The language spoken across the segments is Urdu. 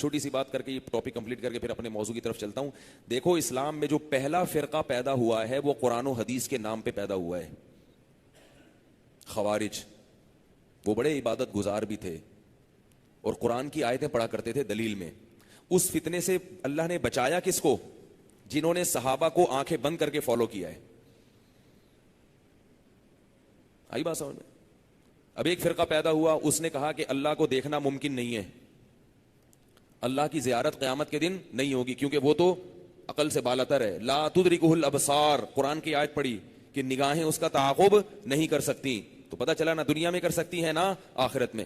چھوٹی سی بات کر کے یہ ٹاپک کمپلیٹ کر کے پھر اپنے موضوع کی طرف چلتا ہوں. دیکھو اسلام میں جو پہلا فرقہ پیدا ہوا ہے وہ قرآن و حدیث کے نام پہ پیدا ہوا ہے. خوارج. وہ بڑے عبادت گزار بھی تھے اور قرآن کی آیتیں پڑھا کرتے تھے دلیل میں. اس فتنے سے اللہ نے بچایا کس کو؟ جنہوں نے صحابہ کو آنکھیں بند کر کے فالو کیا ہے. آئی بات سمجھ میں؟ اب ایک فرقہ پیدا ہوا, اس نے کہا کہ اللہ کو دیکھنا ممکن نہیں ہے, اللہ کی زیارت قیامت کے دن نہیں ہوگی کیونکہ وہ تو عقل سے بالاتر ہے. لا تدرکہ الابصار, قرآن کی آیت پڑھی کہ نگاہیں اس کا تعاقب نہیں کر سکتی. تو پتہ چلا نہ دنیا میں کر سکتی ہیں نہ آخرت میں.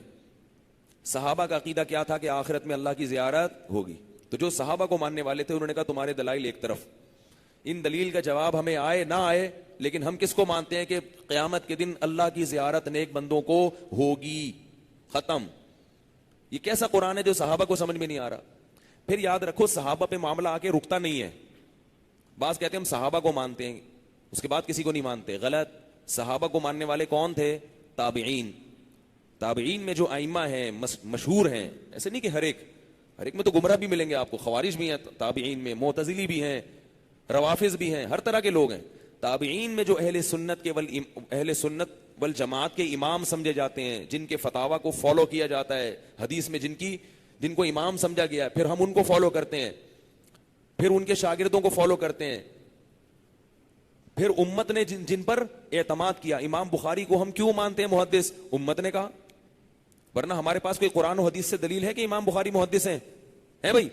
صحابہ کا عقیدہ کیا تھا کہ آخرت میں اللہ کی زیارت ہوگی. تو جو صحابہ کو ماننے والے تھے انہوں نے کہا تمہارے دلائل ایک طرف, ان دلیل کا جواب ہمیں آئے نہ آئے, لیکن ہم کس کو مانتے ہیں کہ قیامت کے دن اللہ کی زیارت نیک بندوں کو ہوگی. ختم. یہ کیسا قرآن ہے جو صحابہ کو سمجھ میں نہیں آ رہا. پھر یاد رکھو صحابہ پہ معاملہ آ کے رکتا نہیں ہے. بعض کہتے ہیں ہم صحابہ کو مانتے ہیں اس کے بعد کسی کو نہیں مانتے. غلط. صحابہ کو ماننے والے کون تھے؟ تابعین. تابعین میں جو ائمہ ہیں مشہور ہیں, ایسے نہیں کہ ہر ایک میں تو گمراہ بھی ملیں گے آپ کو. خوارج بھی ہیں تابعین میں, معتزلی بھی ہیں, روافظ بھی ہیں, ہر طرح کے لوگ ہیں. تابعین میں جو اہل سنت والجماعت کے امام سمجھے جاتے ہیں, جن کے فتاوی کو فالو کیا جاتا ہے, حدیث میں جن کو امام سمجھا گیا ہے, پھر ہم ان کو فالو کرتے ہیں, پھر ان کے شاگردوں کو فالو کرتے ہیں, پھر امت نے جن پر اعتماد کیا. امام بخاری کو ہم کیوں مانتے ہیں محدث؟ امت نے کہا, ورنہ ہمارے پاس کوئی قرآن و حدیث سے دلیل ہے کہ امام بخاری محدث ہیں بھائی.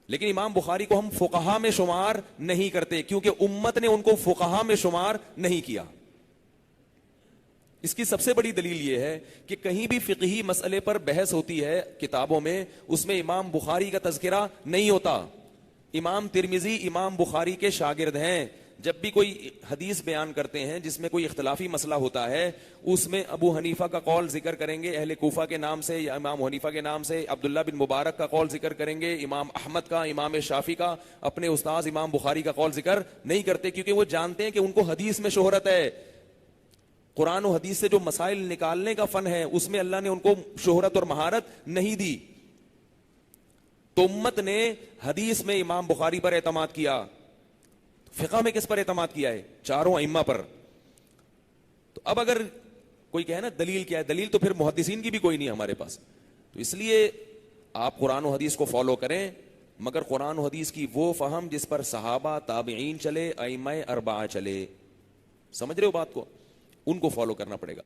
لیکن امام بخاری کو ہم فقہا میں شمار نہیں کرتے کیونکہ امت نے ان کو فقہا میں شمار نہیں کیا. اس کی سب سے بڑی دلیل یہ ہے کہ کہیں بھی فقہی مسئلے پر بحث ہوتی ہے کتابوں میں, اس میں امام بخاری کا تذکرہ نہیں ہوتا. امام ترمذی امام بخاری کے شاگرد ہیں. جب بھی کوئی حدیث بیان کرتے ہیں جس میں کوئی اختلافی مسئلہ ہوتا ہے, اس میں ابو حنیفہ کا قول ذکر کریں گے اہل کوفہ کے نام سے یا امام حنیفہ کے نام سے, عبداللہ بن مبارک کا قول ذکر کریں گے, امام احمد کا, امام شافعی کا. اپنے استاذ امام بخاری کا قول ذکر نہیں کرتے کیونکہ وہ جانتے ہیں کہ ان کو حدیث میں شہرت ہے. قرآن و حدیث سے جو مسائل نکالنے کا فن ہے اس میں اللہ نے ان کو شہرت اور مہارت نہیں دی. تو امت نے حدیث میں امام بخاری پر اعتماد کیا, فقہ میں کس پر اعتماد کیا ہے؟ چاروں ائمہ پر. تو اب اگر کوئی کہے نا دلیل کیا ہے, دلیل تو پھر محدثین کی بھی کوئی نہیں ہے ہمارے پاس. تو اس لیے آپ قرآن و حدیث کو فالو کریں, مگر قرآن و حدیث کی وہ فہم جس پر صحابہ تابعین چلے, ائمہ اربعہ چلے. سمجھ رہے ہو بات کو؟ ان کو فالو کرنا پڑے گا.